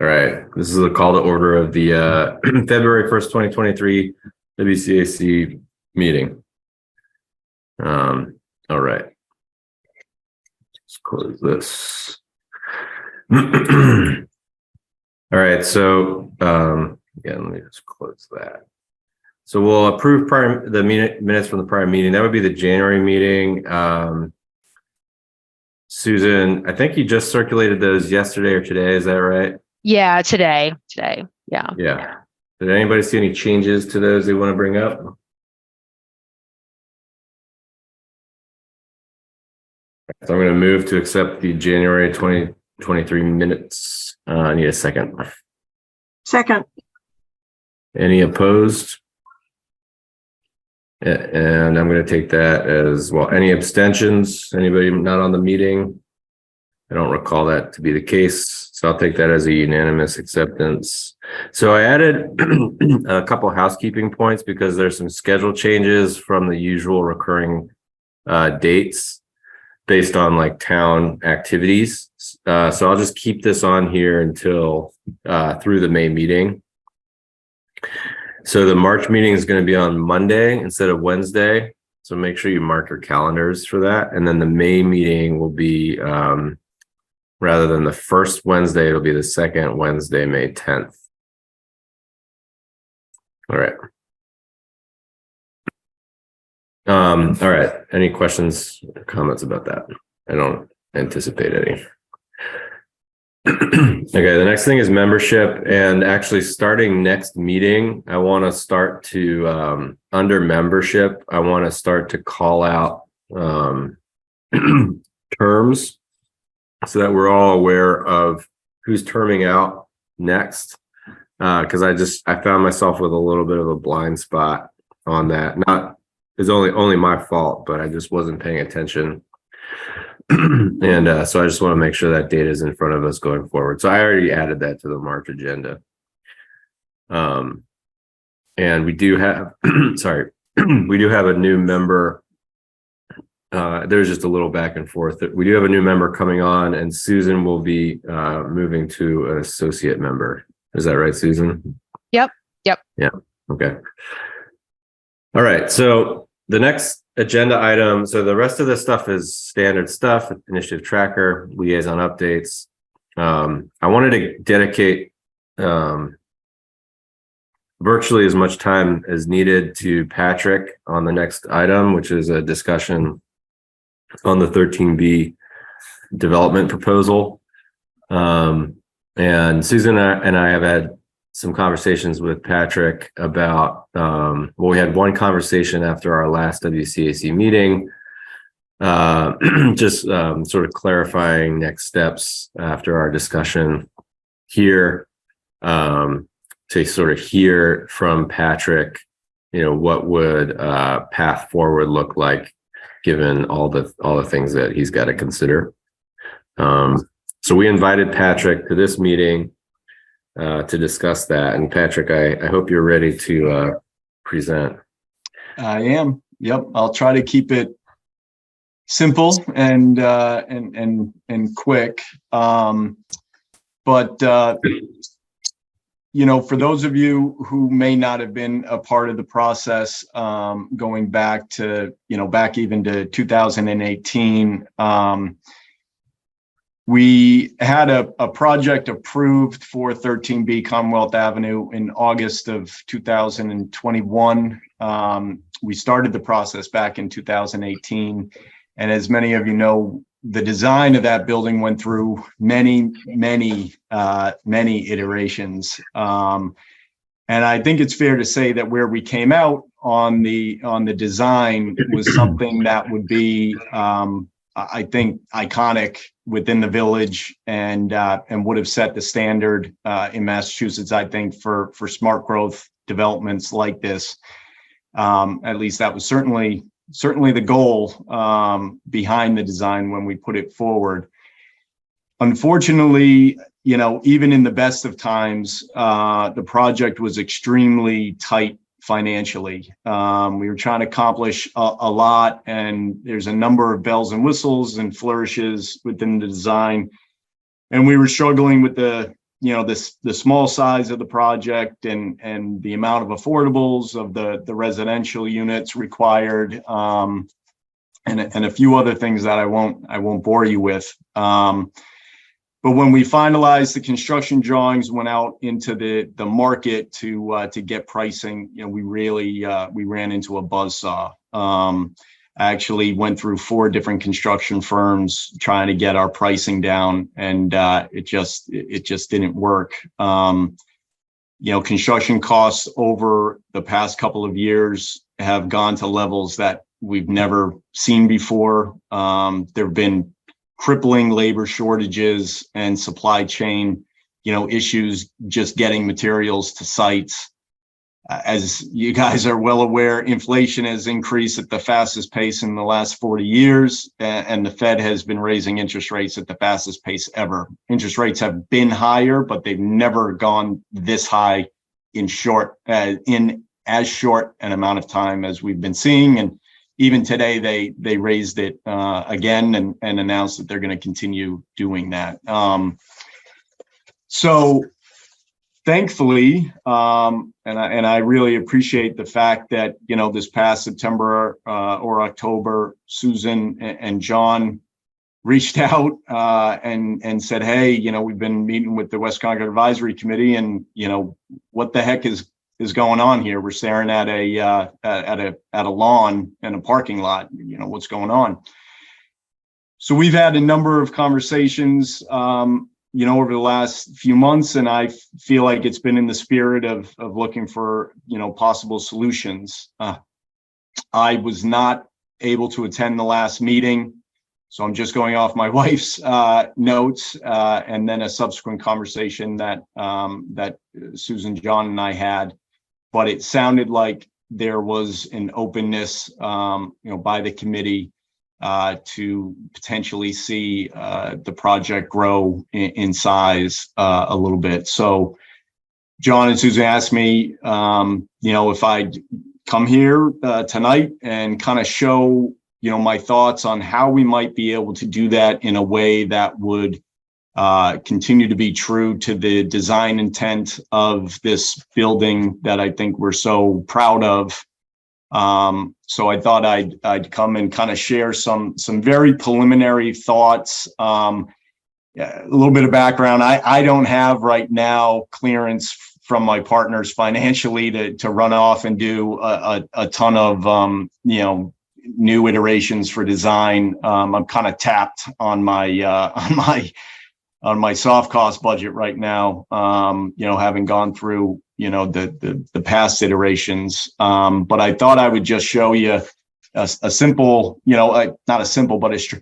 All right, this is a call to order of the February 1st, 2023 WCAC meeting. All right. Let's close this. All right, so again, let me just close that. So we'll approve the minutes from the prior meeting. That would be the January meeting. Susan, I think you just circulated those yesterday or today, is that right? Yeah, today. Yeah. Did anybody see any changes to those they want to bring up? So I'm going to move to accept the January 2023 minutes. I need a second. Second. Any opposed? And I'm going to take that as well. Any abstentions? Anybody not on the meeting? I don't recall that to be the case, so I'll take that as a unanimous acceptance. So I added a couple housekeeping points because there's some schedule changes from the usual recurring dates based on like town activities. So I'll just keep this on here until through the May meeting. So the March meeting is going to be on Monday instead of Wednesday. So make sure you mark your calendars for that. And then the May meeting will be, rather than the first Wednesday, it'll be the second Wednesday, May 10th. All right. All right. Any questions or comments about that? I don't anticipate any. Okay, the next thing is membership, and actually starting next meeting, I want to start to under membership, I want to start to call out terms so that we're all aware of who's terming out next. Because I found myself with a little bit of a blind spot on that. It's only my fault, but I just wasn't paying attention. And so I just want to make sure that data is in front of us going forward. So I already added that to the March agenda. And we do have, sorry, we do have a new member. There's just a little back and forth. We do have a new member coming on, and Susan will be moving to an associate member. Is that right, Susan? Yep. Yeah. Okay. All right. So the next agenda item. So the rest of this stuff is standard stuff, initiative tracker, liaison updates. I wanted to dedicate virtually as much time as needed to Patrick on the next item, which is a discussion on the 13B development proposal. And Susan and I have had some conversations with Patrick about, well, we had one conversation after our last WCAC meeting, just sort of clarifying next steps after our discussion here, to sort of hear from Patrick, what would path forward look like given all the things that he's got to consider. So we invited Patrick to this meeting to discuss that. And Patrick, I hope you're ready to present. I am. Yep. I'll try to keep it simple and quick. But for those of you who may not have been a part of the process, going back to, back even to 2018, we had a project approved for 13B Commonwealth Avenue in August of 2021. We started the process back in 2018. And as many of you know, the design of that building went through many iterations. And I think it's fair to say that where we came out on the design was something that would be, I think, iconic within the village and would have set the standard in Massachusetts, I think, for smart growth developments like this. At least that was certainly the goal behind the design when we put it forward. Unfortunately, even in the best of times, the project was extremely tight financially. We were trying to accomplish a lot, and there's a number of bells and whistles and flourishes within the design. And we were struggling with the the small size of the project and the amount of affordables of the residential units required, and a few other things that I won't bore you with. But when we finalized the construction drawings, went out into the market to get pricing, we ran into a buzzsaw. I actually went through 4 different construction firms trying to get our pricing down, and it just didn't work. Construction costs over the past couple of years have gone to levels that we've never seen before. There have been crippling labor shortages and supply chain, issues just getting materials to sites. As you guys are well aware, inflation has increased at the fastest pace in the last 40 years, and the Fed has been raising interest rates at the fastest pace ever. Interest rates have been higher, but they've never gone this high in as short an amount of time as we've been seeing. And even today, they raised it again and announced that they're going to continue doing that. So thankfully, and I really appreciate the fact that, this past September or October, Susan and John reached out and said, hey, we've been meeting with the West Concord Advisory Committee, and, what the heck is going on here? We're staring at a lawn and a parking lot. What's going on? So we've had a number of conversations, over the last few months, and I feel like it's been in the spirit of looking for, possible solutions. I was not able to attend the last meeting, so I'm just going off my wife's notes and then a subsequent conversation that Susan, John, and I had. But it sounded like there was an openness, by the committee to potentially see the project grow in size a little bit. So John and Susan asked me, if I'd come here tonight and kind of show, my thoughts on how we might be able to do that in a way that would continue to be true to the design intent of this building that I think we're so proud of. So I thought I'd come and kind of share some very preliminary thoughts. A little bit of background. I don't have right now clearance from my partners financially to run off and do a ton of new iterations for design. I'm kind of tapped on my soft cost budget right now, having gone through, the past iterations. But I thought I would just show you a simple, not a simple, but a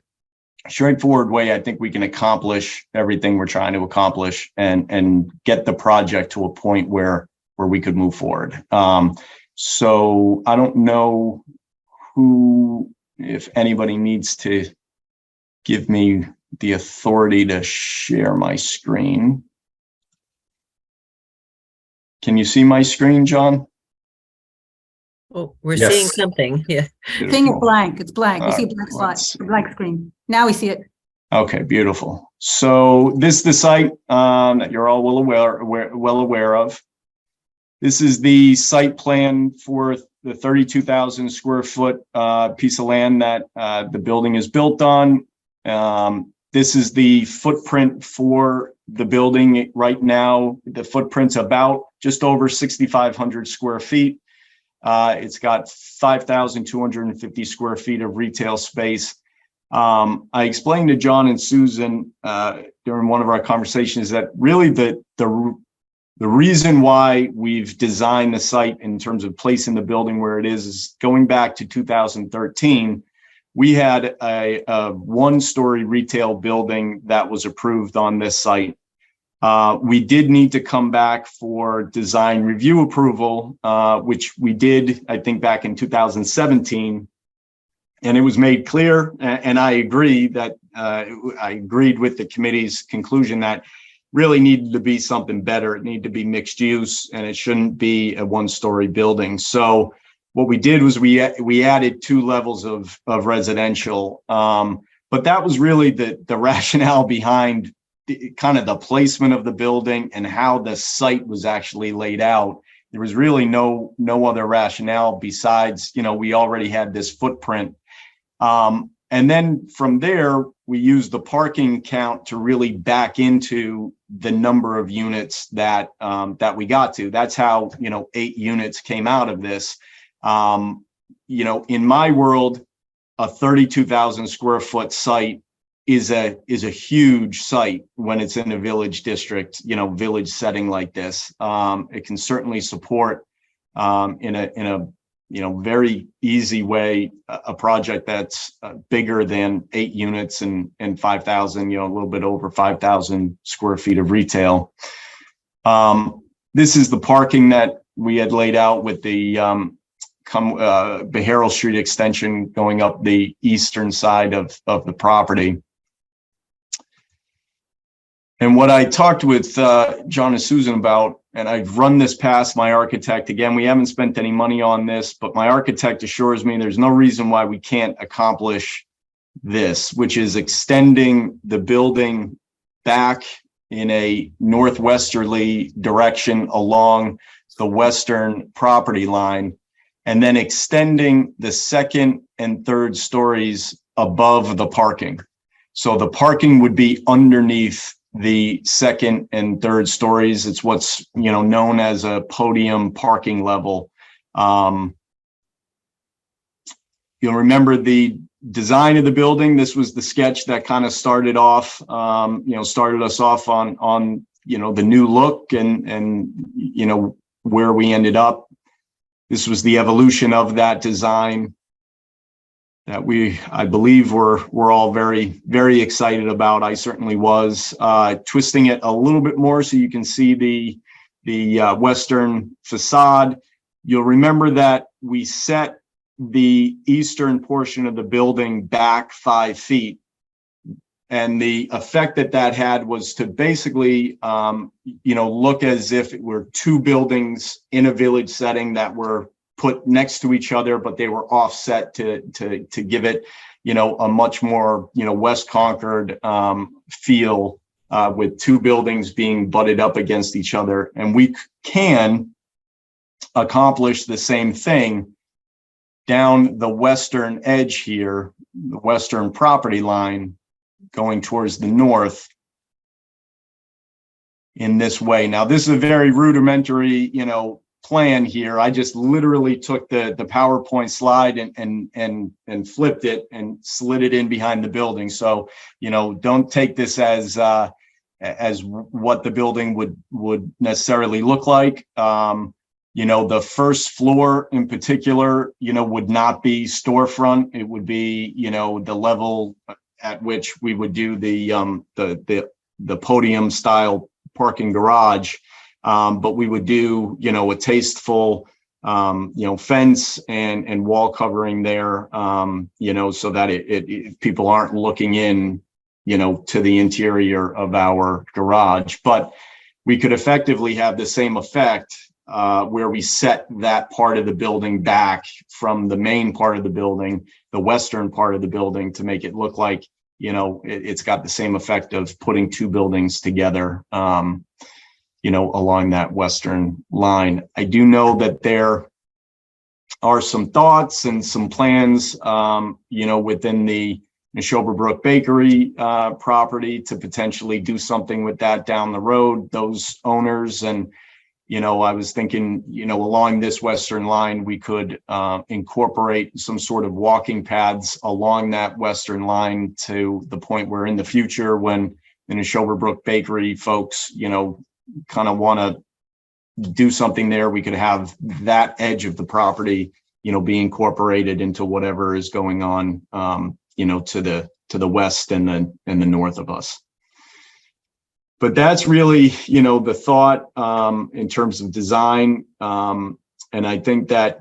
straightforward way I think we can accomplish everything we're trying to accomplish and get the project to a point where we could move forward. So I don't know if anybody needs to give me the authority to share my screen. Can you see my screen, John? Oh, we're Yes. seeing something. Yeah. Seeing it blank, it's blank. We see a blank let's slot, a blank screen. Now we see it. Okay, beautiful. So this is the site that you're all well aware of. This is the site plan for the 32,000 square foot piece of land that the building is built on. This is the footprint for the building right now. The footprint's about just over 6,500 square feet. It's got 5,250 square feet of retail space. I explained to John and Susan during one of our conversations that really the reason why we've designed the site in terms of placing the building where it is going back to 2013. We had a one-story retail building that was approved on this site. We did need to come back for design review approval, which we did, I think, back in 2017. And it was made clear, and I agree that I agreed with the committee's conclusion that really needed to be something better. It needed to be mixed use, and it shouldn't be a one-story building. So what we did was we added 2 levels of residential, but that was really the rationale behind kind of the placement of the building and how the site was actually laid out, there was really no other rationale besides, we already had this footprint. And then from there, we used the parking count to really back into the number of units that we got to. That's how, 8 units came out of this. In my world, a 32,000 square foot site is a huge site when it's in a village district, village setting like this. It can certainly support in a very easy way a project that's bigger than 8 units and 5,000, a little bit over 5,000 square feet of retail. This is the parking that we had laid out with the Beharrell Street extension going up the eastern side of the property. And what I talked with John and Susan about, and I've run this past my architect, again, we haven't spent any money on this, but my architect assures me there's no reason why we can't accomplish this, which is extending the building back in a northwesterly direction along the western property line, and then extending the second and third stories above the parking. So the parking would be underneath the second and third stories. It's what's known as a podium parking level. You'll remember the design of the building. This was the sketch that kind of started us off on the new look and where we ended up. This was the evolution of that design that I believe we're all very, very excited about. I certainly was. Twisting it a little bit more so you can see the western facade. You'll remember that we set the eastern portion of the building back 5 feet. And the effect that had was to basically, look as if it were 2 buildings in a village setting that were put next to each other, but they were offset to give it, a much more, West Concord feel, with 2 buildings being butted up against each other. And we can accomplish the same thing down the western edge here, the western property line going towards the north in this way. Now, this is a very rudimentary, plan here. I just literally took the PowerPoint slide and flipped it and slid it in behind the building. So, don't take this as what the building would necessarily look like. The first floor in particular, would not be storefront. It would be, the level at which we would do the podium style parking garage. But we would do, a tasteful, fence and wall covering there, so that people aren't looking in, to the interior of our garage. But we could effectively have the same effect where we set that part of the building back from the main part of the building, the western part of the building, to make it look like, it's got the same effect of putting 2 buildings together. Along that western line. I do know that there are some thoughts and some plans, within the Neshoba Bakery property to potentially do something with that down the road, those owners. And, I was thinking, along this western line, we could incorporate some sort of walking paths along that western line to the point where in the future, when the Neshoba Bakery folks, kind of want to do something there, we could have that edge of the property, be incorporated into whatever is going on, to the west and the north of us. But that's really, the thought in terms of design. And I think that,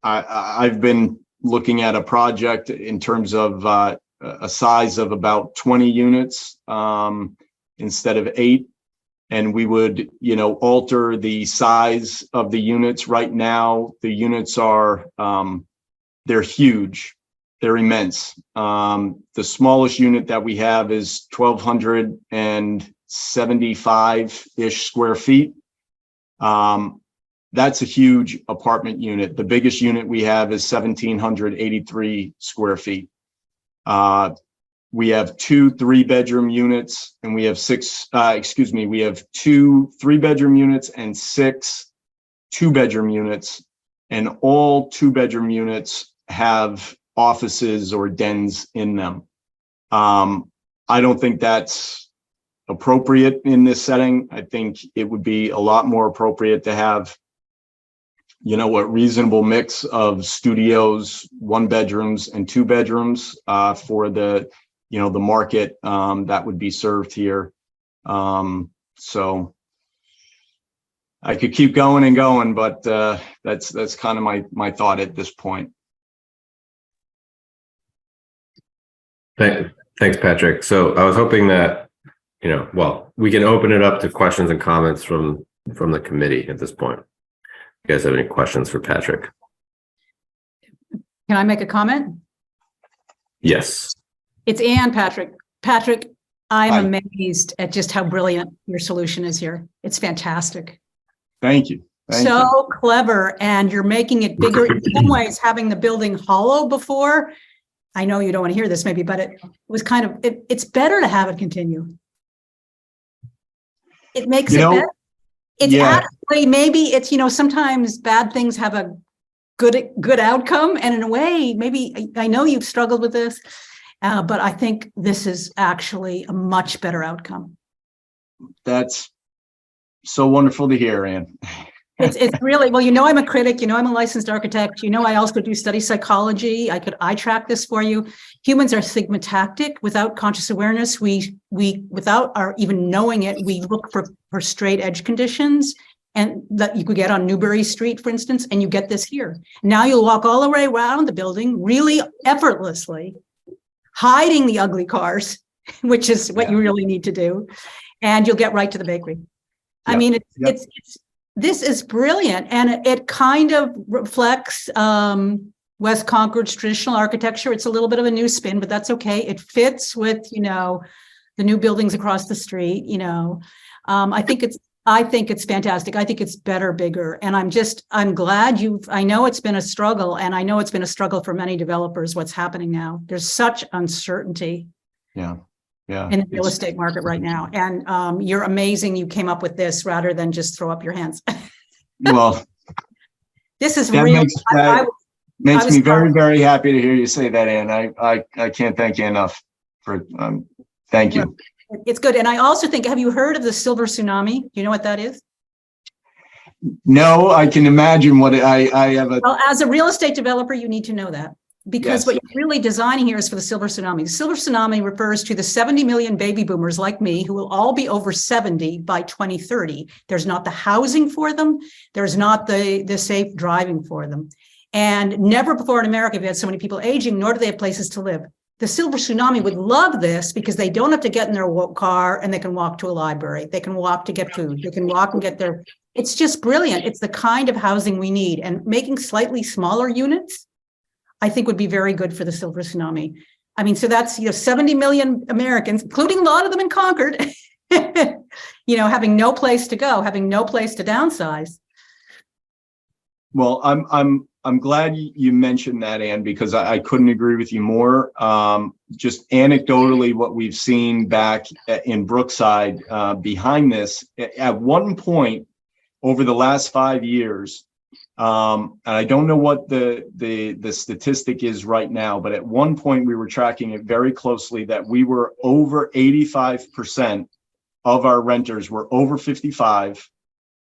I've been looking at a project in terms of a size of about 20 units instead of 8. And we would, alter the size of the units. Right now, the units are, they're huge. they're immense. The smallest unit that we have is 1,275-ish square feet. That's a huge apartment unit. The biggest unit we have is 1,783 square feet. We have 2 3-bedroom units, and we have we have 2 3-bedroom units and 6 2-bedroom units, and all 2-bedroom units have offices or dens in them. I don't think that's appropriate in this setting. I think it would be a lot more appropriate to have, a reasonable mix of studios, 1-bedrooms and 2-bedrooms for the market that would be served here. So I could keep going and going, but that's kind of my thought at this point. Thanks, Patrick. So I was hoping that, we can open it up to questions and comments from the committee at this point. You guys have any questions for Patrick? Can I make a comment? Yes. It's Ann, Patrick. Patrick, I'm Hi. amazed at just how brilliant your solution is here. It's fantastic. Thank you. Thank you. So clever, and you're making it bigger. In some ways, having the building hollow before, I know you don't want to hear this maybe, but it was kind of, it's better to have it continue. It makes it better. It's actually, maybe it's, sometimes bad things have a good outcome. And in a way, maybe, I know you've struggled with this, but I think this is actually a much better outcome. That's so wonderful to hear, Ann. It's really, well, I'm a critic, I'm a licensed architect, I also do study psychology. I track this for you. Humans are stigmatactic without conscious awareness. We without our even knowing it, we look for straight edge conditions, and that you could get on Newbury Street, for instance, and you get this here. Now you'll walk all the way around the building really effortlessly, hiding the ugly cars, which is what you really need to do. And you'll get right to the bakery. I mean, this is brilliant, and it kind of reflects West Concord's traditional architecture. It's a little bit of a new spin, but that's okay. It fits with, the new buildings across the street. I think it's fantastic. I think it's better, bigger, and I'm glad I know it's been a struggle, and I know it's been a struggle for many developers. What's happening now? There's such uncertainty. Yeah. In the real estate market right now. And you're amazing. You came up with this rather than just throw up your hands. Well, this is real. Makes me very, very happy to hear you say that, Ann. I can't thank you enough for, thank you. It's good. And I also think, have you heard of the silver tsunami? Do you know what that is? No, I can imagine what I have a. Well, as a real estate developer, you need to know that. Because Yes. what you're really designing here is for the silver tsunami. The silver tsunami refers to the 70 million baby boomers like me who will all be over 70 by 2030. There's not the housing for them. There's not the safe driving for them. And never before in America have you had so many people aging, nor do they have places to live. The silver tsunami would love this because they don't have to get in their car and they can walk to a library. They can walk to get food. They can walk and get their, it's just brilliant. It's the kind of housing we need, and making slightly smaller units, I think would be very good for the silver tsunami. I mean, so that's, 70 million Americans, including a lot of them in Concord, having no place to go, having no place to downsize. Well, I'm glad you mentioned that, Ann, because I couldn't agree with you more. Just anecdotally, what we've seen back in Brookside behind this, at one point over the last 5 years, and I don't know what the statistic is right now, but at one point we were tracking it very closely that we were over 85% of our renters were over 55.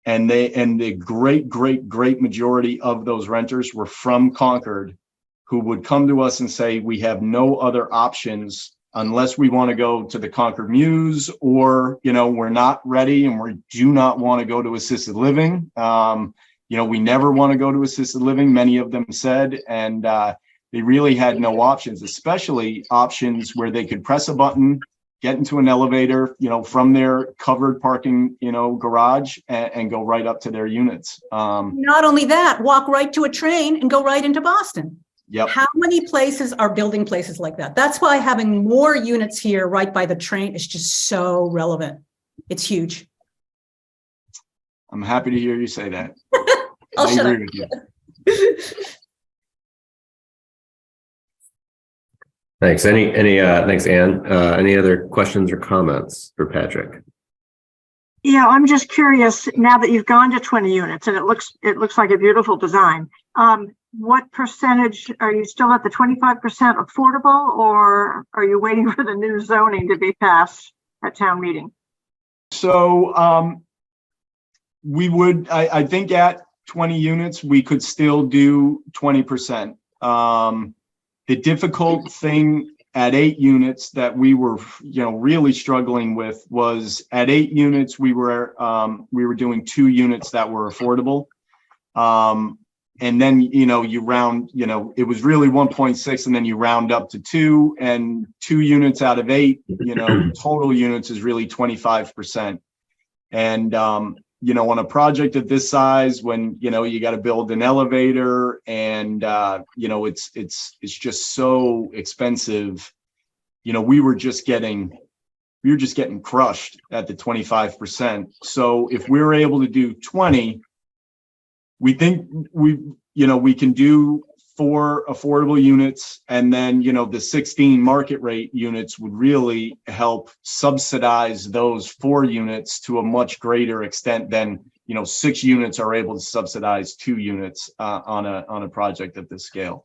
And the great majority of those renters were from Concord, who would come to us and say, we have no other options unless we want to go to the Concord Muse, or, we're not ready and we do not want to go to assisted living. We never want to go to assisted living, many of them said, and they really had no options, especially options where they could press a button, get into an elevator, from their covered parking, garage, and go right up to their units. Not only that, walk right to a train and go right into Boston. Yep. How many places are building places like that? That's why having more units here right by the train is just so relevant. It's huge. I'm happy to hear you say that. I'll I shut agree up. with you. Thanks. Thanks, Ann. Any other questions or comments for Patrick? Yeah, I'm just curious, now that you've gone to 20 units and it looks like a beautiful design, what percentage, are you still at the 25% affordable, or are you waiting for the new zoning to be passed at town meeting? So we would, I think at 20 units, we could still do 20%. The difficult thing at 8 units that we were, really struggling with was at 8 units, we were doing 2 units that were affordable. And then, you round, it was really 1.6 and then you round up to 2, and 2 units out of 8, total units is really 25%. And, on a project of this size, when, you got to build an elevator and, it's just so expensive, we were just getting crushed at the 25%. So if we were able to do 20, we think we can do 4 affordable units, and then, the 16 market rate units would really help subsidize those 4 units to a much greater extent than, 6 units are able to subsidize 2 units on a project at this scale.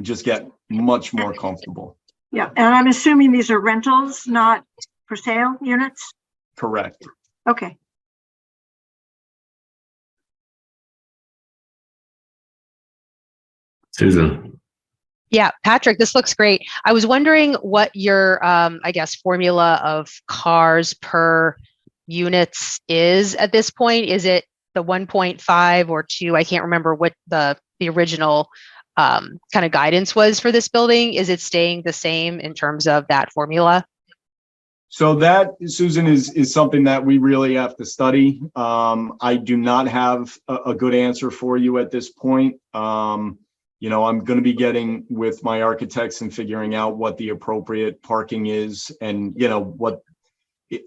Just get much more comfortable. Yeah, and I'm assuming these are rentals, not for sale units? Correct. Okay. Susan. Yeah, Patrick, this looks great. I was wondering what your, formula of cars per units is at this point. Is it the 1.5 or 2? I can't remember what the original kind of guidance was for this building. Is it staying the same in terms of that formula? So that, Susan, is something that we really have to study. I do not have a good answer for you at this point. I'm going to be getting with my architects and figuring out what the appropriate parking is. And,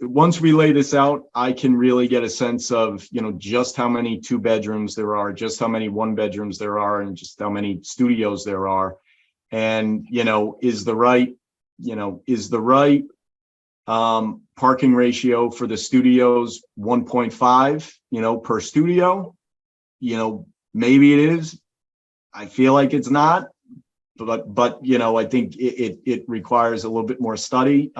once we lay this out, I can really get a sense of, just how many 2 bedrooms there are, just how many 1 bedrooms there are, and just how many studios there are. And, is the right parking ratio for the studios 1.5, per studio? Maybe it is. I feel like it's not, but I think it requires a little bit more study.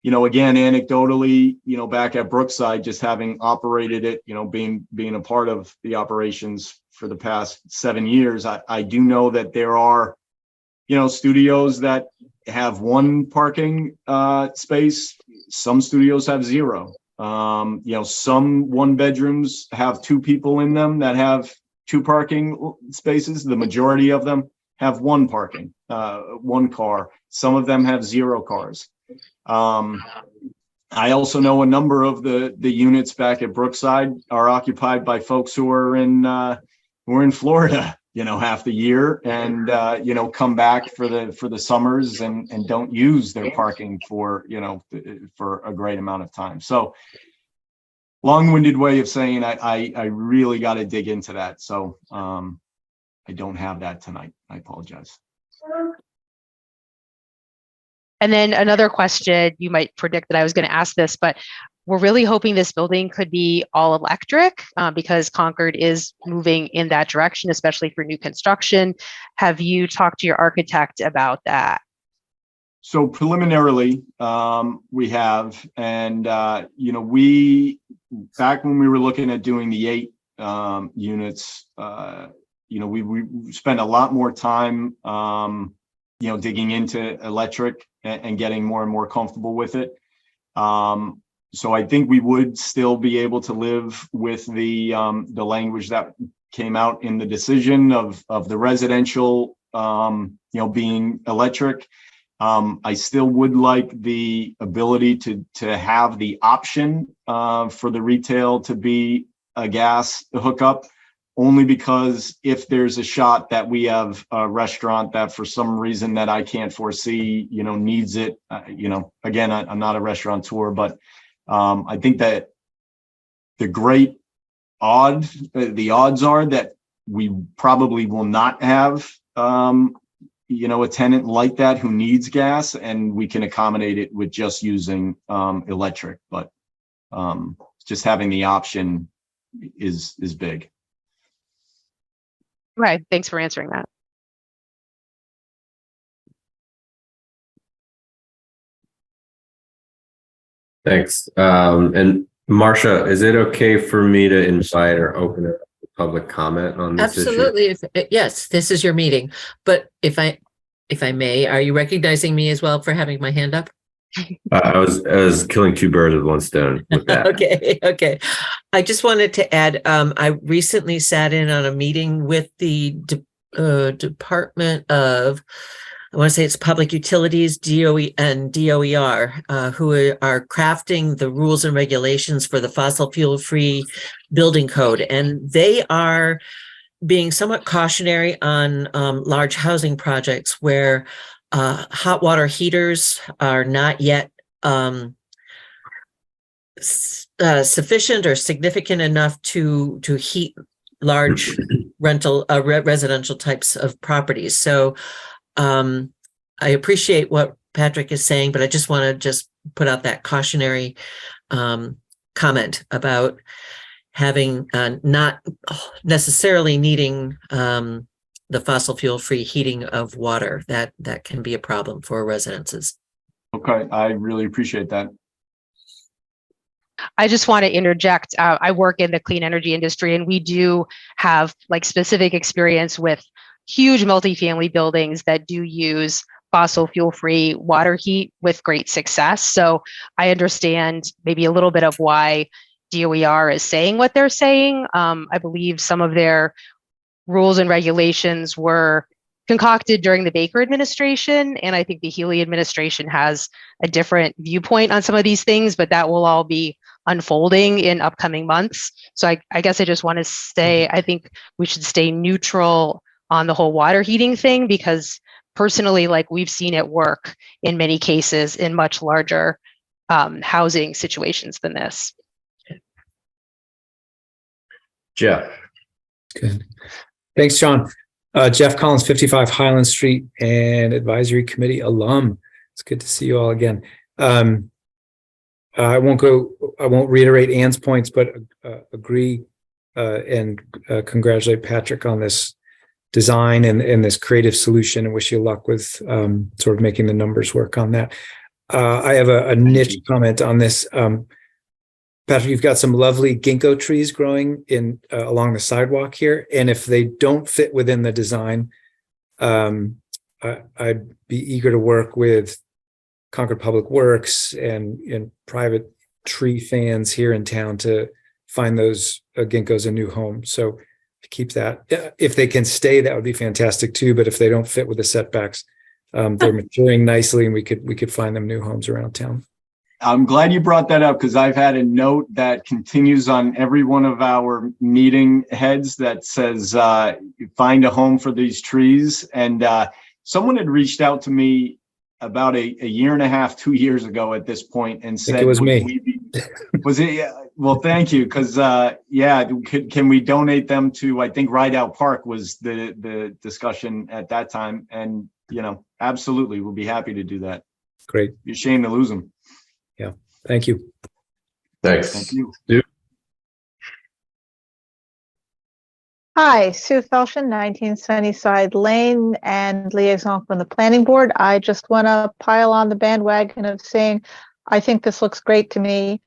Again, anecdotally, back at Brookside, just having operated it, being a part of the operations for the past 7 years, I do know that there are, studios that have 1 parking space. Some studios have 0. Some 1 bedrooms have 2 people in them that have 2 parking spaces. The majority of them have 1 parking, 1 car. Some of them have 0 cars. I also know a number of the units back at Brookside are occupied by folks who are in Florida, half the year, and come back for the summers and don't use their parking for a great amount of time. So long-winded way of saying I really got to dig into that. So I don't have that tonight. I apologize. And then another question, you might predict that I was going to ask this, but we're really hoping this building could be all electric because Concord is moving in that direction, especially for new construction. Have you talked to your architect about that? So preliminarily, we have, and we, back when we were looking at doing the 8 units, we spent a lot more time, digging into electric and getting more and more comfortable with it. So I think we would still be able to live with the language that came out in the decision of the residential, being electric. I still would like the ability to have the option for the retail to be a gas hookup, only because if there's a shot that we have a restaurant that for some reason that I can't foresee, needs it, again, I'm not a restaurateur, but I think that the odds are that we probably will not have, a tenant like that who needs gas, and we can accommodate it with just using electric, but just having the option is big. Right. Thanks for answering that. Thanks. And Marcia, is it okay for me to invite or open it up to public comment on this issue? Absolutely. Yes, this is your meeting. But if I may, are you recognizing me as well for having my hand up? I was killing two birds with one stone with that. Okay. I just wanted to add, I recently sat in on a meeting with the Department of, I want to say it's Public Utilities, DOE and DOER, who are crafting the rules and regulations for the fossil fuel-free building code. And they are being somewhat cautionary on large housing projects where hot water heaters are not yet sufficient or significant enough to heat large residential types of properties. So I appreciate what Patrick is saying, but I just want to put out that cautionary comment about having not necessarily needing the fossil fuel free heating of water. That can be a problem for residences. Okay, I really appreciate that. I just want to interject. I work in the clean energy industry, and we do have specific experience with huge multifamily buildings that do use fossil fuel-free water heat with great success. So I understand maybe a little bit of why DOER is saying what they're saying. I believe some of their rules and regulations were concocted during the Baker administration, and I think the Healy administration has a different viewpoint on some of these things, but that will all be unfolding in upcoming months. So I guess I just want to say, I think we should stay neutral on the whole water heating thing, because personally, we've seen it work in many cases in much larger housing situations than this. Jeff. Good. Thanks, John. Jeff Collins, 55 Highland Street and Advisory Committee alum. It's good to see you all again. I won't reiterate Ann's points, but agree and congratulate Patrick on this design and this creative solution, and wish you luck with sort of making the numbers work on that. I have a niche comment on this. Patrick, you've got some lovely ginkgo trees growing in along the sidewalk here, and if they don't fit within the design, I'd be eager to work with Concord Public Works and private tree fans here in town to find those ginkgos a new home. So to keep that, if they can stay, that would be fantastic too. But if they don't fit with the setbacks, they're maturing nicely, and we could find them new homes around town. I'm glad you brought that up, because I've had a note that continues on every one of our meeting heads that says, find a home for these trees. And someone had reached out to me about a year and a half, 2 years ago at this point, and said, it was me. Was it? Well, thank you. Because can we donate them to, I think Rideout Park was the discussion at that time. And, absolutely, we'll be happy to do that. Great. Be a shame to lose them. Yeah. Thank you. Thanks. Thank you. Hi, Sue Felshen, 19 Sunnyside Lane, and liaison from the planning board. I just want to pile on the bandwagon of saying, I think this looks great to me.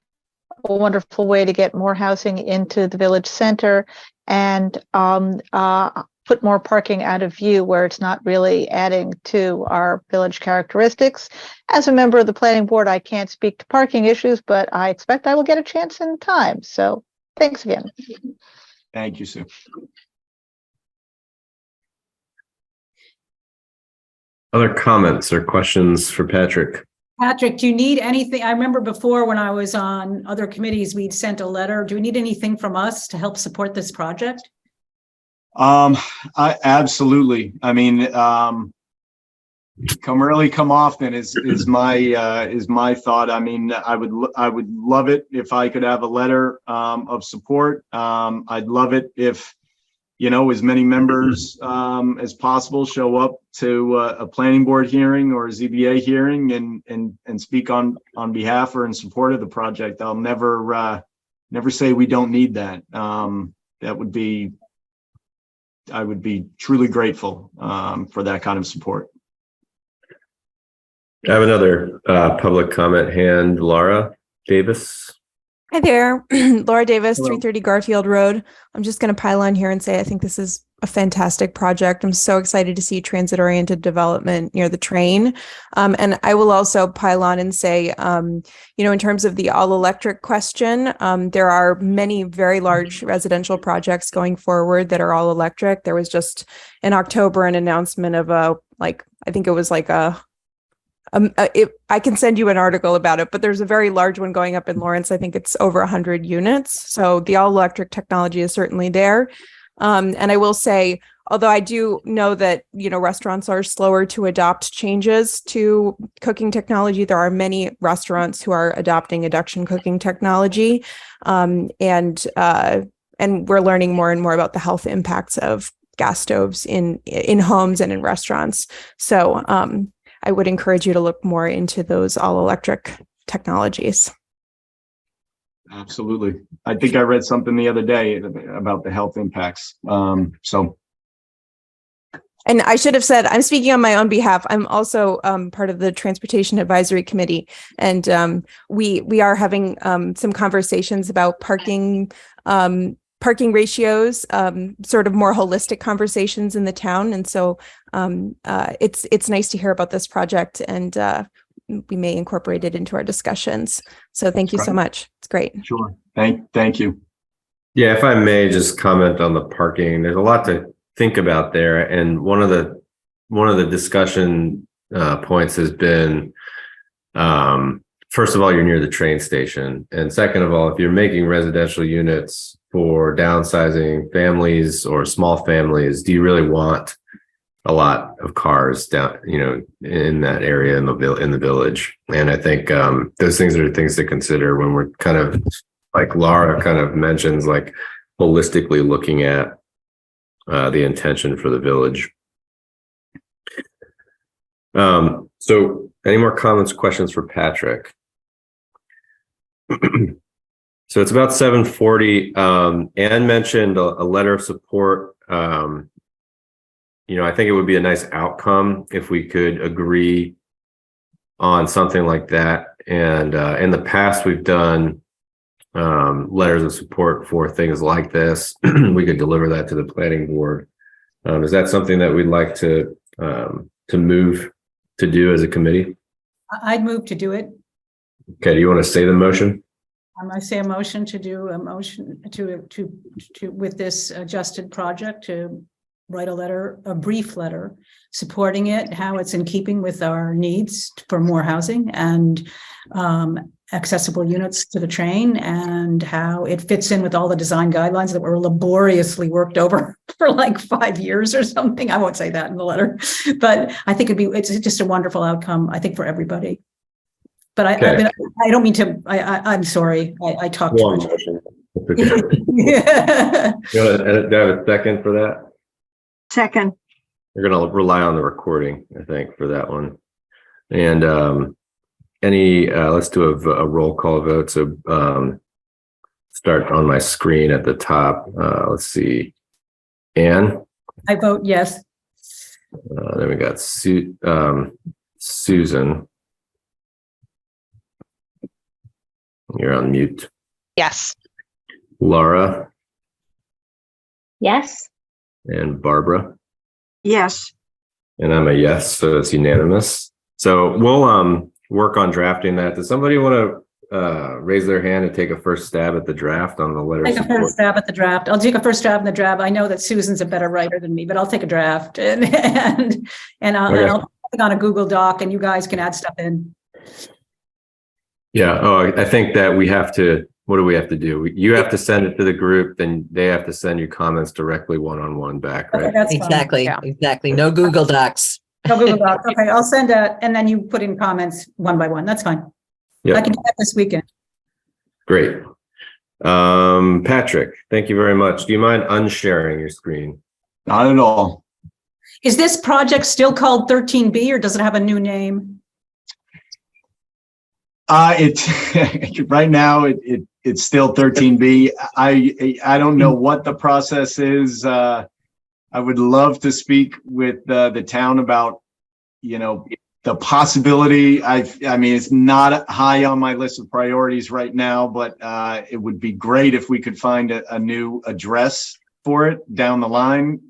A wonderful way to get more housing into the village center, and put more parking out of view where it's not really adding to our village characteristics. As a member of the planning board, I can't speak to parking issues, but I expect I will get a chance in time. So thanks again. Thank you, Sue. Other comments or questions for Patrick? Patrick, do you need anything? I remember before when I was on other committees, we'd sent a letter. Do you need anything from us to help support this project? I absolutely. I mean, come early, come often is my thought. I mean, I would love it if I could have a letter of support. I'd love it if, you know, as many members as possible show up to a planning board hearing or a ZBA hearing and speak on behalf or in support of the project. I'll never say we don't need that. I would be truly grateful for that kind of support. I have another public comment hand, Laura Davis. Hi there, Laura Davis, Hello. 330 Garfield Road. I'm just going to pile on here and say I think this is a fantastic project. I'm so excited to see transit-oriented development near the train. And I will also pile on and say, you know, in terms of the all-electric question, there are many very large residential projects going forward that are all electric. There was just in October an announcement of I think it was like I can send you an article about it, but there's a very large one going up in Lawrence. I think it's over 100 units. So the all electric technology is certainly there. And I will say, although I do know that, you know, restaurants are slower to adopt changes to cooking technology, there are many restaurants who are adopting induction cooking technology. And we're learning more and more about the health impacts of gas stoves in homes and in restaurants. So, I would encourage you to look more into those all electric technologies. Absolutely. I think I read something the other day about the health impacts. And I should have said, I'm speaking on my own behalf. I'm also part of the Transportation Advisory Committee, and we are having some conversations about parking ratios, sort of more holistic conversations in the town. And so it's nice to hear about this project, and we may incorporate it into our discussions. So thank you so much. It's great. sure. Thank you. Yeah, if I may just comment on the parking, there's a lot to think about there. And one of the discussion points has been, first of all, you're near the train station. And second of all, if you're making residential units for downsizing families or small families, do you really want a lot of cars down, you know, in that area in the village? And I think those things are things to consider when we're kind of, like Laura kind of mentions, like holistically looking at the intention for the village. So any more comments, questions for Patrick? So it's about 7:40. Anne mentioned a letter of support. You know, I think it would be a nice outcome if we could agree on something like that. And in the past, we've done letters of support for things like this. We could deliver that to the planning board. Is that something that we'd like to move to do as a committee? I'd move to do it. Okay, do you want to say the motion? I say a motion to do a motion to with this adjusted project, to write a brief letter supporting it, how it's in keeping with our needs for more housing and accessible units to the train, and how it fits in with all the design guidelines that were laboriously worked over for like 5 years or something. I won't say that in the letter, but I think it's just a wonderful outcome, I think, for everybody. But I don't mean to, I'm sorry, I talked too much. Okay. Yeah. Do I have a second for that? Second. We're going to rely on the recording, I think, for that one. And let's do a roll call vote. So start on my screen at the top. Let's see. Anne? I vote yes. Then we got Susan. You're on mute. Yes. Laura Yes. and Barbara. Yes. And I'm a yes, so it's unanimous. So we'll work on drafting that. Does somebody want to raise their hand and take a first stab at the draft on the letter? Take a first stab at the draft. I'll take a first stab in the draft. I know that Susan's a better writer than me, but I'll take a draft and I'll put it on a Google Doc, and you guys can add stuff in. Yeah. Oh, I think that we have to What do we have to do? You have to send it to the group, then they have to send you comments directly one-on-one back, Okay, right? that's fine. Exactly, Yeah. exactly. No Google Docs. No Google Docs. Okay, I'll send a, and then you put in comments one by one. That's fine. I Yep, can do that this weekend. great. Patrick, thank you very much. Do you mind unsharing your screen? Not at all. Is this project still called 13B or does it have a new name? It's right now it's still 13B. I don't know what the process is. I would love to speak with the town about, the possibility. I mean, it's not high on my list of priorities right now, but it would be great if we could find a new address for it down the line.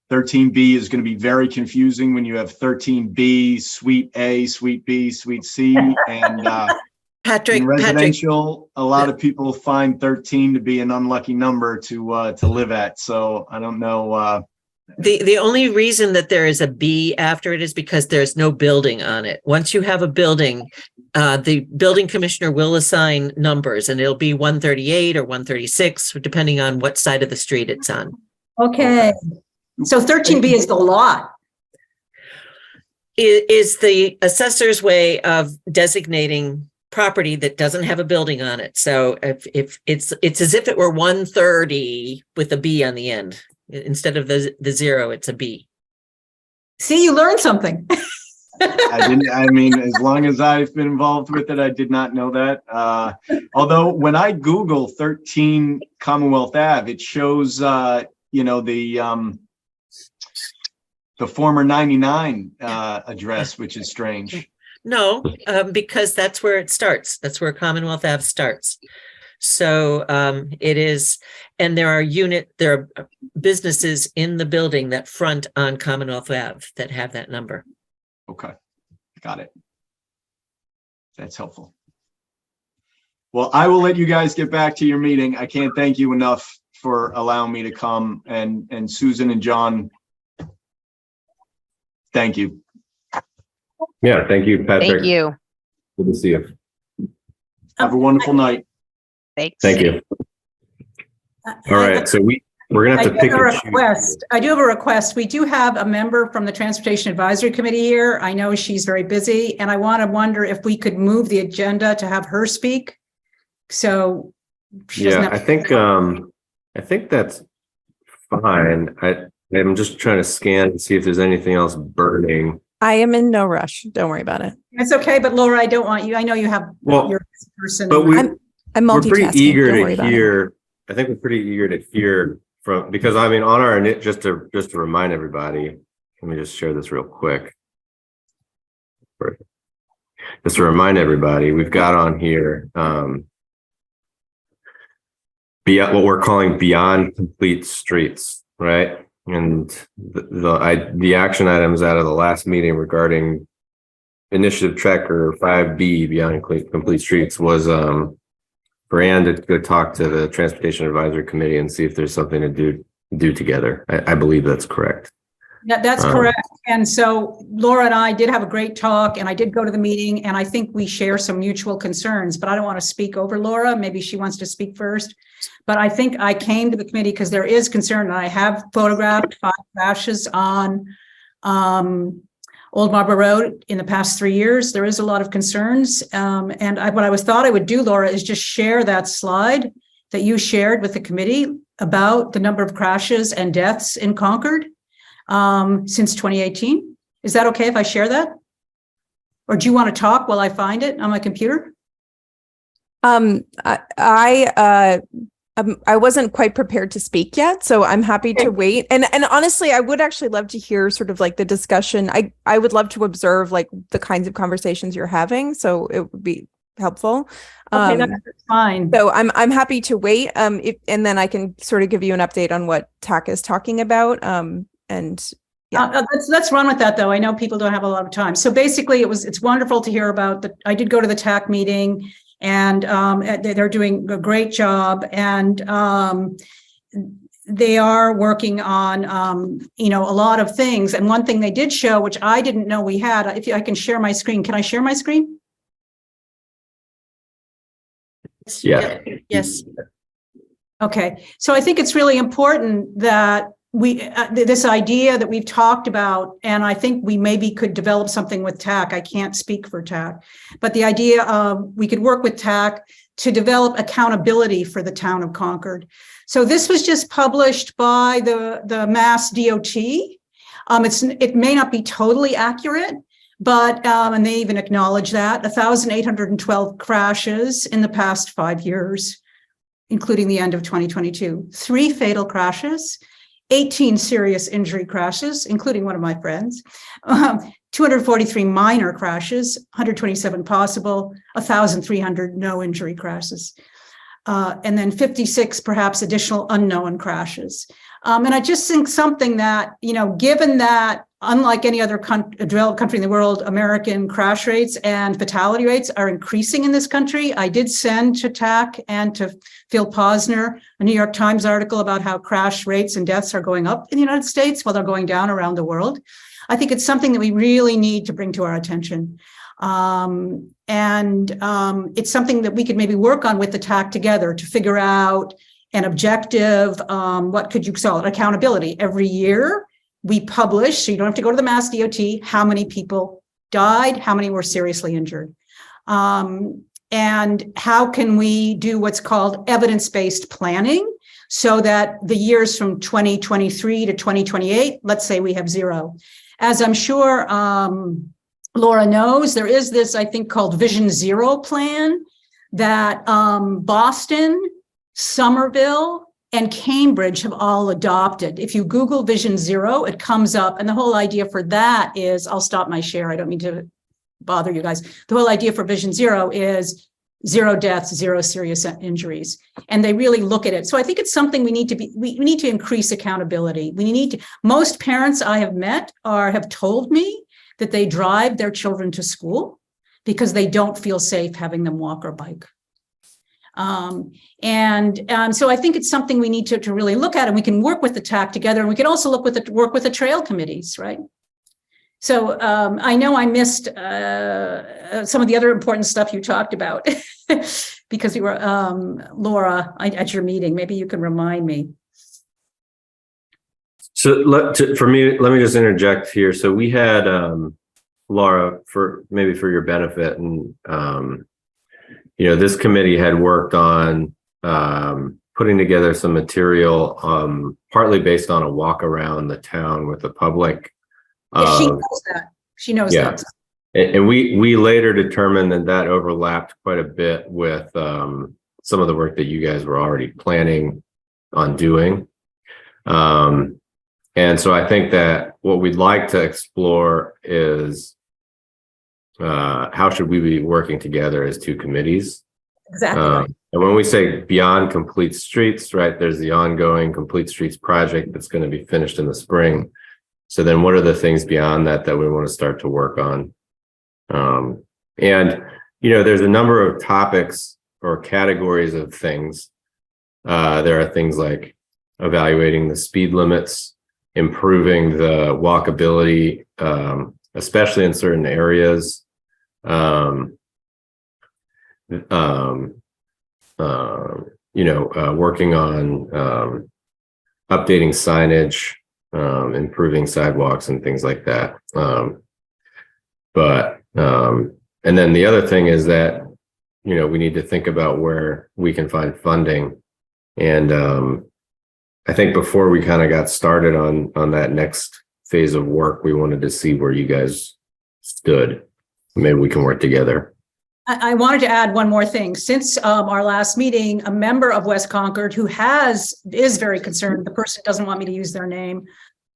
13B is going to be very confusing when you have 13B, Suite A, Suite B, Suite C, and Patrick, in residential, a lot of people find 13 to be an unlucky number to live at. So I don't know. the only reason that there is a B after it is because there's no building on it. Once you have a building, the building commissioner will assign numbers, and it'll be 138 or 136, depending on what side of the street it's on. Okay. So 13B is the lot. It is the assessor's way of designating property that doesn't have a building on it. So if it's as if it were 130 with a B on the end. Instead of the zero, it's a B. See, you learned something. I mean, as long as I've been involved with it, I did not know that. Although when I Google 13 Commonwealth Ave, it shows, the former 99 address, which is strange. No, because that's where it starts. That's where Commonwealth Ave starts. So it is, and there are businesses in the building that front on Commonwealth Ave that have that number. Okay, got it. That's helpful. Well, I will let you guys get back to your meeting. I can't thank you enough for allowing me to come, and Susan and John, thank you. Yeah, thank you, Patrick. Thank you. Good to see you. Have a wonderful night. Thanks. Thank you. All right, so we're gonna have to pick and choose. I do have a request. We do have a member from the Transportation Advisory Committee here. I know she's very busy, and I wonder if we could move the agenda to have her speak. So she doesn't Yeah, have- I think that's fine. I'm just trying to scan to see if there's anything else burning. I am in no rush. Don't worry about it. It's okay, but Laura, I don't want you. I know you have your person. But I'm we're multitasking. pretty eager Don't worry to about it. hear. I think we're pretty eager to hear from, because I mean, on our, just to remind everybody, let me just share this real quick. Just to remind everybody, we've got on here beyond what we're calling beyond complete streets, right? And the action items out of the last meeting regarding initiative tracker 5B beyond complete streets was for Ann to go talk to the Transportation Advisory Committee and see if there's something to do together. I believe that's correct. Yeah, that's correct. And so Laura and I did have a great talk, and I did go to the meeting, and I think we share some mutual concerns, but I don't want to speak over Laura. Maybe she wants to speak first. But I think I came to the committee because there is concern, and I have photographed 5 crashes on Old Marlborough Road in the past 3 years. There is a lot of concerns. And what I thought I would do, Laura, is just share that slide that you shared with the committee about the number of crashes and deaths in Concord since 2018. Is that okay if I share that? Or do you want to talk while I find it on my computer? I wasn't quite prepared to speak yet, so I'm happy to wait. And honestly, I would actually love to hear sort of like the discussion. I would love to observe like the kinds of conversations you're having, so it would be helpful. Okay, that's fine. So I'm happy to wait. And then I can sort of give you an update on what TAC is talking about. And yeah, let's run with that though. I know people don't have a lot of time. So basically, it's wonderful to hear about I did go to the TAC meeting. And they're doing a great job, and they are working on a lot of things. And one thing they did show, which I didn't know we had, if I can share my screen, can I share my screen? Yeah. Yes. Okay, so I think it's really important that this idea that we've talked about, and I think we maybe could develop something with TAC. I can't speak for TAC, but the idea of we could work with TAC to develop accountability for the town of Concord. So this was just published by the Mass DOT. It may not be totally accurate, but and they even acknowledge that 1,812 crashes in the past 5 years, including the end of 2022, 3 fatal crashes, 18 serious injury crashes, including one of my friends, 243 minor crashes, 127 possible, 1,300 no injury crashes, and then 56 perhaps additional unknown crashes. And I just think something that, given that unlike any other developed country in the world, American crash rates and fatality rates are increasing in this country. I did send to TAC and to Phil Posner a New York Times article about how crash rates and deaths are going up in the United States while they're going down around the world. I think it's something that we really need to bring to our attention. It's something that we could maybe work on with the TAC together to figure out an objective, what could you call it, accountability. Every year we publish, so you don't have to go to the Mass DOT, how many people died, how many were seriously injured. And how can we do what's called evidence-based planning so that the years from 2023 to 2028, let's say we have 0. As I'm sure Laura knows, there is this, I think, called Vision Zero plan that Boston, Somerville, and Cambridge have all adopted. If you Google Vision Zero, it comes up. And the whole idea for that is, I'll stop my share. I don't mean to bother you guys. The whole idea for Vision Zero is 0 deaths, 0 serious injuries. And they really look at it. So I think it's something we need to increase accountability. Most parents I have met have told me that they drive their children to school because they don't feel safe having them walk or bike. So I think it's something we need to really look at, and we can work with the TAC together, and we can also work with the trail committees, right? So I know I missed some of the other important stuff you talked about because you were, Laura, at your meeting. Maybe you can remind me. So for me, let me just interject here. So we had Laura, for your benefit, and this committee had worked on putting together some material, partly based on a walk around the town with the public. Yeah, she knows that. She knows that. And we later determined that overlapped quite a bit with some of the work that you guys were already planning on doing. And so I think that what we'd like to explore is how should we be working together as 2 committees? Exactly. Right. And when we say beyond complete streets, right, there's the ongoing Complete Streets project that's going to be finished in the spring. So then what are the things beyond that we want to start to work on? There's a number of topics or categories of things. There are things like evaluating the speed limits, improving the walkability, especially in certain areas. Working on updating signage, improving sidewalks and things like that. And then the other thing is that, we need to think about where we can find funding. And I think before we kind of got started on that next phase of work, we wanted to see where you guys stood. Maybe we can work together. I wanted to add one more thing. Since our last meeting, a member of West Concord who is very concerned, the person doesn't want me to use their name,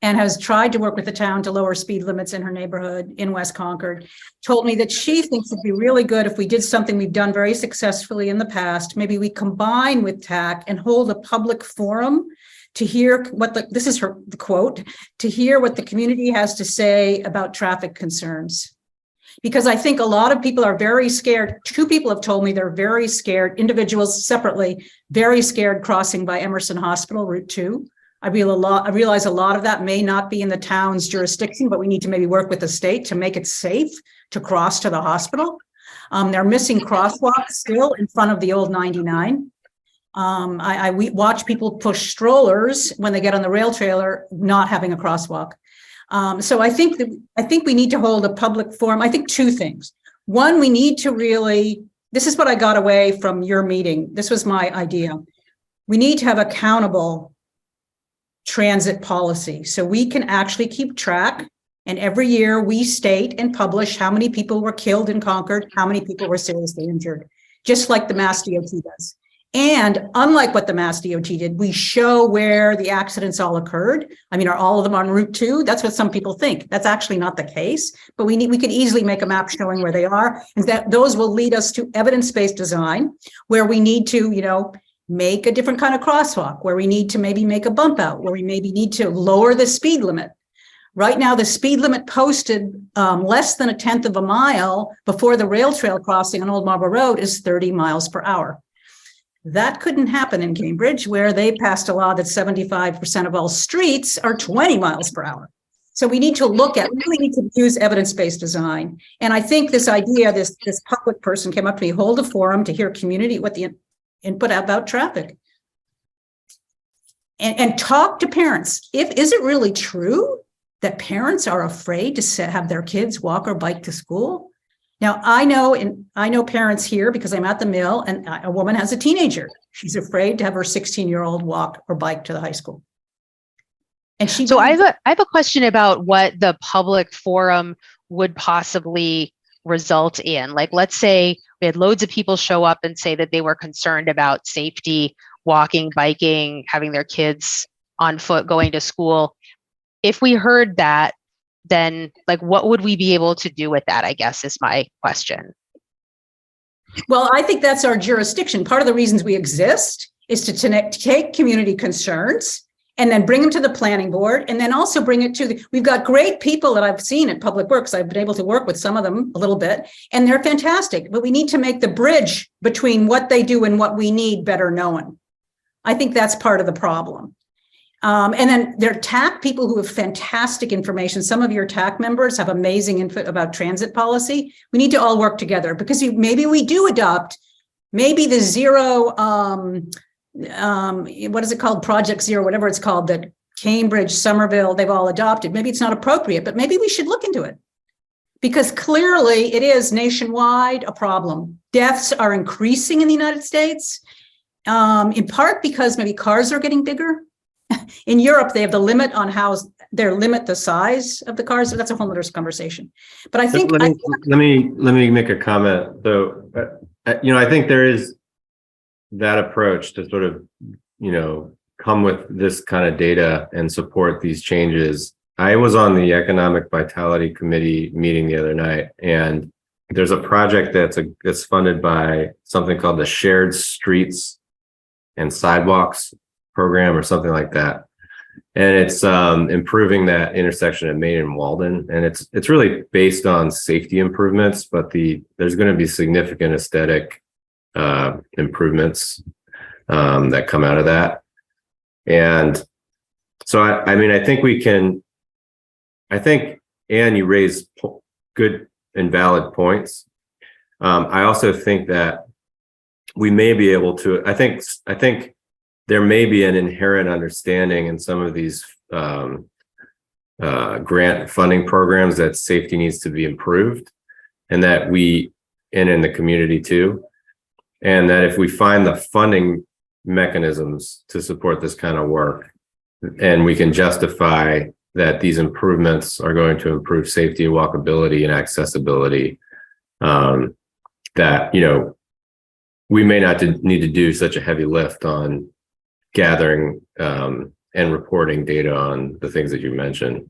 and has tried to work with the town to lower speed limits in her neighborhood in West Concord, told me that she thinks it'd be really good if we did something we've done very successfully in the past. Maybe we combine with TAC and hold a public forum to hear this is the quote, to hear what the community has to say about traffic concerns. Because I think a lot of people are very scared. 2 people have told me they're very scared, individuals separately, very scared crossing by Emerson Hospital, Route 2. I realize a lot of that may not be in the town's jurisdiction, but we need to maybe work with the state to make it safe to cross to the hospital. They're missing crosswalks still in front of the old 99. We watch people push strollers when they get on the rail trailer, not having a crosswalk. So I think we need to hold a public forum. I think two things. One, we need to really, this is what I got away from your meeting. This was my idea. We need to have accountable transit policy so we can actually keep track. And every year we state and publish how many people were killed in Concord, how many people were seriously injured, just like the Mass DOT does. And unlike what the Mass DOT did, we show where the accidents all occurred. I mean, are all of them on Route 2? That's what some people think. That's actually not the case, but we could easily make a map showing where they are, and that those will lead us to evidence-based design, where we need to, make a different kind of crosswalk, where we need to maybe make a bump out, where we maybe need to lower the speed limit. Right now, the speed limit posted less than 1/10 of a mile before the rail trail crossing on Old Marlborough Road is 30 miles per hour. That couldn't happen in Cambridge, where they passed a law that 75% of all streets are 20 miles per hour. So we need to really need to use evidence-based design. And I think this idea, this public person came up to me, hold a forum to hear community, what the input about traffic. And talk to parents. Is it really true that parents are afraid to have their kids walk or bike to school? Now, I know parents here because I'm at the mill, and a woman has a teenager. She's afraid to have her 16-year-old walk or bike to the high school. And so I have a question about what the public forum would possibly result in. Like, let's say we had loads of people show up and say that they were concerned about safety, walking, biking, having their kids on foot going to school. If we heard that, then what would we be able to do with that, I guess, is my question. Well, I think that's our jurisdiction. Part of the reasons we exist is to take community concerns and then bring them to the planning board, and then also bring it to we've got great people that I've seen at Public Works. I've been able to work with some of them a little bit, and they're fantastic, but we need to make the bridge between what they do and what we need better known. I think that's part of the problem. And then there are TAC people who have fantastic information. Some of your TAC members have amazing info about transit policy. We need to all work together, because maybe we do adopt maybe the zero, what is it called? Project Zero, whatever it's called, that Cambridge, Somerville, they've all adopted. Maybe it's not appropriate, but maybe we should look into it, because clearly it is nationwide a problem. Deaths are increasing in the United States, in part because maybe cars are getting bigger. In Europe, they have the limit on how they limit the size of the cars. So that's a whole other conversation. But I think let me make a comment. So, I think there is that approach to sort of, come with this kind of data and support these changes. I was on the Economic Vitality Committee meeting the other night, and there's a project that's funded by something called the Shared Streets and Sidewalks program or something like that, and it's improving that intersection at Main and Walden, and it's really based on safety improvements, but there's going to be significant aesthetic improvements that come out of that. And so I think we can, Anne, you raise good and valid points. I also think that we may be able to, I think there may be an inherent understanding in some of these grant funding programs that safety needs to be improved, and that and in the community too, and that if we find the funding mechanisms to support this kind of work, and we can justify that these improvements are going to improve safety, walkability, and accessibility, that, we may not need to do such a heavy lift on gathering and reporting data on the things that you mentioned.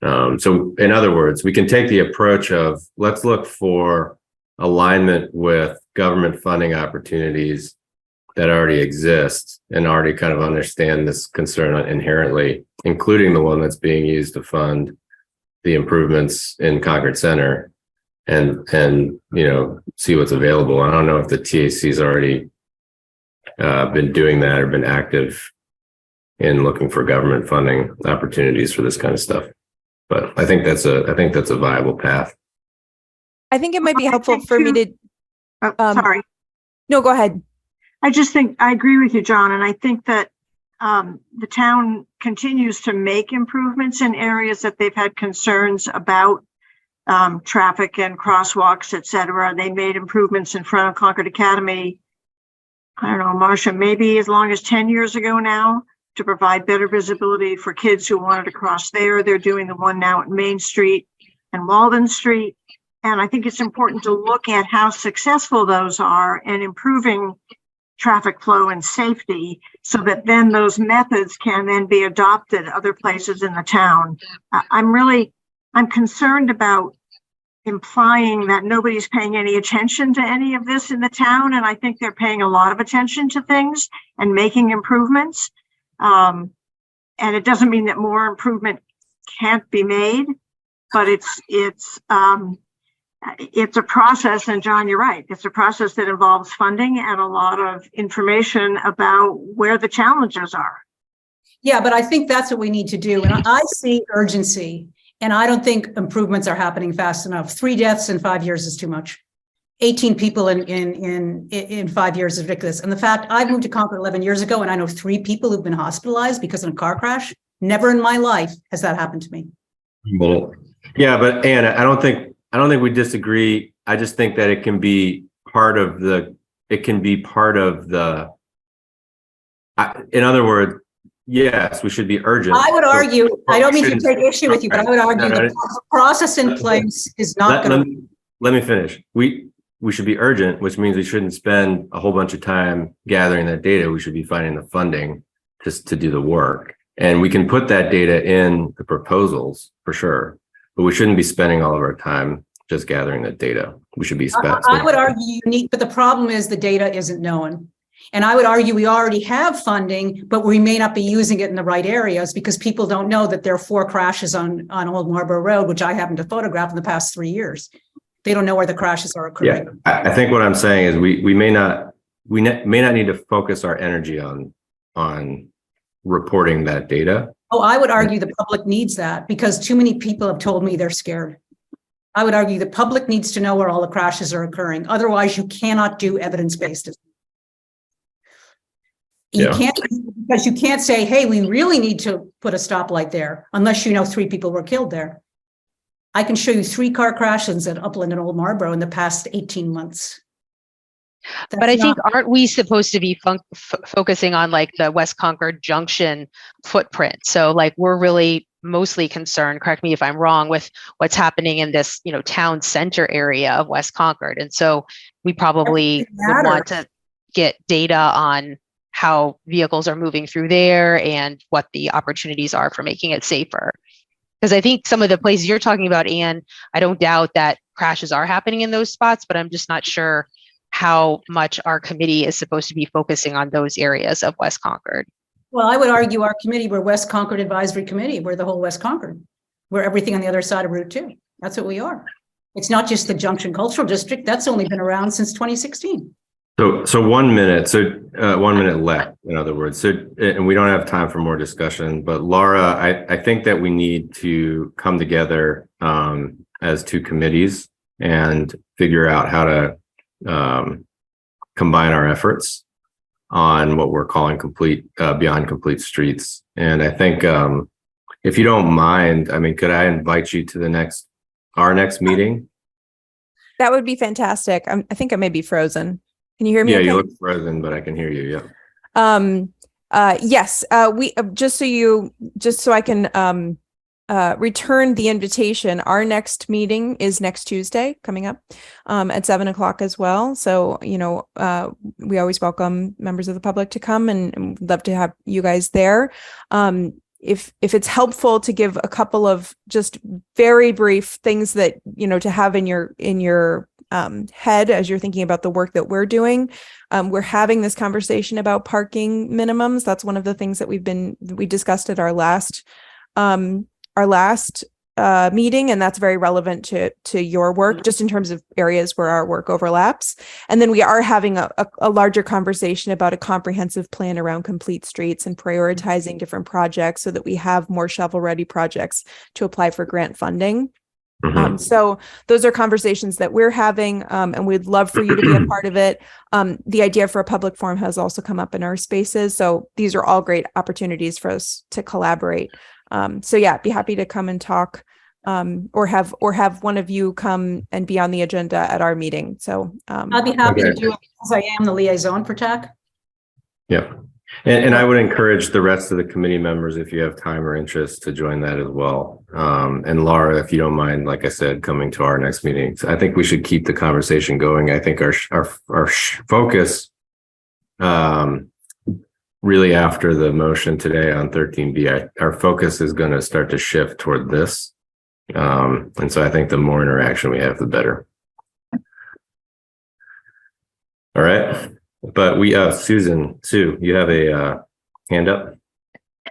So in other words, we can take the approach of, let's look for alignment with government funding opportunities that already exist and already kind of understand this concern inherently, including the one that's being used to fund the improvements in Concord Center, and see what's available. I don't know if the TAC's already been doing that or been active in looking for government funding opportunities for this kind of stuff, but I think that's a viable path. I think it might be helpful for me to, Sorry. no, go ahead. I just think I agree with you, John, and I think that the town continues to make improvements in areas that they've had concerns about, traffic and crosswalks, et cetera. They made improvements in front of Concord Academy, I don't know, Marcia, maybe as long as 10 years ago now, to provide better visibility for kids who wanted to cross there. They're doing the one now at Main Street and Walden Street. And I think it's important to look at how successful those are in improving traffic flow and safety, so that then those methods can then be adopted other places in the town. I'm concerned about implying that nobody's paying any attention to any of this in the town. And I think they're paying a lot of attention to things and making improvements. And it doesn't mean that more improvement can't be made, but it's a process. And John, you're right. It's a process that involves funding and a lot of information about where the challenges are. Yeah, but I think that's what we need to do. And I see urgency, and I don't think improvements are happening fast enough. 3 deaths in 5 years is too much. 18 people in 5 years is ridiculous. And the fact I moved to Concord 11 years ago, and I know 3 people who've been hospitalized because of a car crash. Never in my life has that happened to me. Well, yeah, but Anne, I don't think we disagree. I just think that it can be part of the, in other words, yes, we should be urgent. I would argue, I don't mean to take issue with you, but I would argue the process in place is not going to. Let me finish. We should be urgent, which means we shouldn't spend a whole bunch of time gathering that data. We should be finding the funding just to do the work. And we can put that data in the proposals for sure, but we shouldn't be spending all of our time just gathering that data. We should be spending. I would argue you need, but the problem is the data isn't known. And I would argue we already have funding, but we may not be using it in the right areas because people don't know that there are 4 crashes on Old Marlborough Road, which I happened to photograph in the past 3 years. They don't know where the crashes are occurring. Yeah, I think what I'm saying is we may not need to focus our energy on reporting that data. Oh, I would argue the public needs that because too many people have told me they're scared. I would argue the public needs to know where all the crashes are occurring. Otherwise, you cannot do evidence-based. You can't, because you can't say, hey, we really need to put a stoplight there unless you know 3 people were killed there. I can show you 3 car crashes at Upland and Old Marlborough in the past 18 months. But I think, aren't we supposed to be focusing on like the West Concord Junction footprint? So like we're really mostly concerned, correct me if I'm wrong, with what's happening in this, town center area of West Concord. And so we probably would want to get data on how vehicles are moving through there and what the opportunities are for making it safer. Because I think some of the places you're talking about, Anne, I don't doubt that crashes are happening in those spots, but I'm just not sure how much our committee is supposed to be focusing on those areas of West Concord. Well, I would argue our committee, we're West Concord Advisory Committee. We're the whole West Concord. We're everything on the other side of Route 2. That's what we are. It's not just the Junction Cultural District. That's only been around since 2016. So 1 minute. So 1 minute left, in other words. So, and we don't have time for more discussion, but Laura, I think that we need to come together as 2 committees and figure out how to combine our efforts on what we're calling beyond complete streets. And I think if you don't mind, could I invite you to our next meeting? That would be fantastic. I think I may be frozen. Can you hear me? Yeah, okay? You look frozen, but I can hear you. Yeah. Yes. We just so I can return the invitation. Our next meeting is next Tuesday coming up at 7:00 as well. So, we always welcome members of the public to come and love to have you guys there. If it's helpful to give a couple of just very brief things that, to have in your head as you're thinking about the work that we're doing. We're having this conversation about parking minimums. That's one of the things that we discussed at our last meeting, and that's very relevant to your work, just in terms of areas where our work overlaps. And then we are having a larger conversation about a comprehensive plan around complete streets and prioritizing different projects so that we have more shovel-ready projects to apply for grant funding. Mhm. So those are conversations that we're having, and we'd love for you to be a part of it. The idea for a public forum has also come up in our spaces. So these are all great opportunities for us to collaborate. So yeah, be happy to come and talk, or have one of you come and be on the agenda at our meeting. So I'd be happy to Okay. do it because I am the liaison for TAC. Yeah. And I would encourage the rest of the committee members, if you have time or interest, to join that as well. And Laura, if you don't mind, like I said, coming to our next meeting. So I think we should keep the conversation going. I think our focus, really after the motion today on 13B, our focus is going to start to shift toward this. And so I think the more interaction we have, the better. All right. But we, Sue, you have a hand up?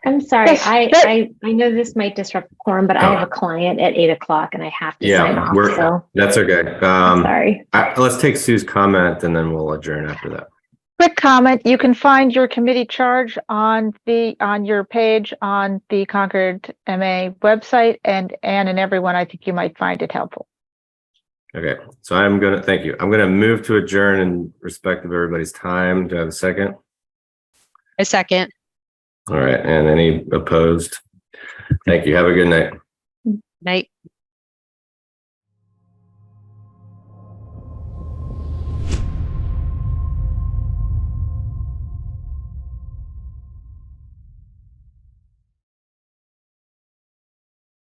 I'm sorry. Yes, I know this might disrupt the quorum, but I have a client at 8 o'clock and I have to sign off. So That's okay. I'm sorry. Let's take Sue's comment and then we'll adjourn after that. Quick comment, you can find your committee charge on your page on the Concord MA website, and Anne and everyone, I think you might find it helpful. Okay, so thank you. I'm gonna move to adjourn in respect of everybody's time. Do I have a second? A second. All right, and any opposed? Thank you. Have a good night. Night.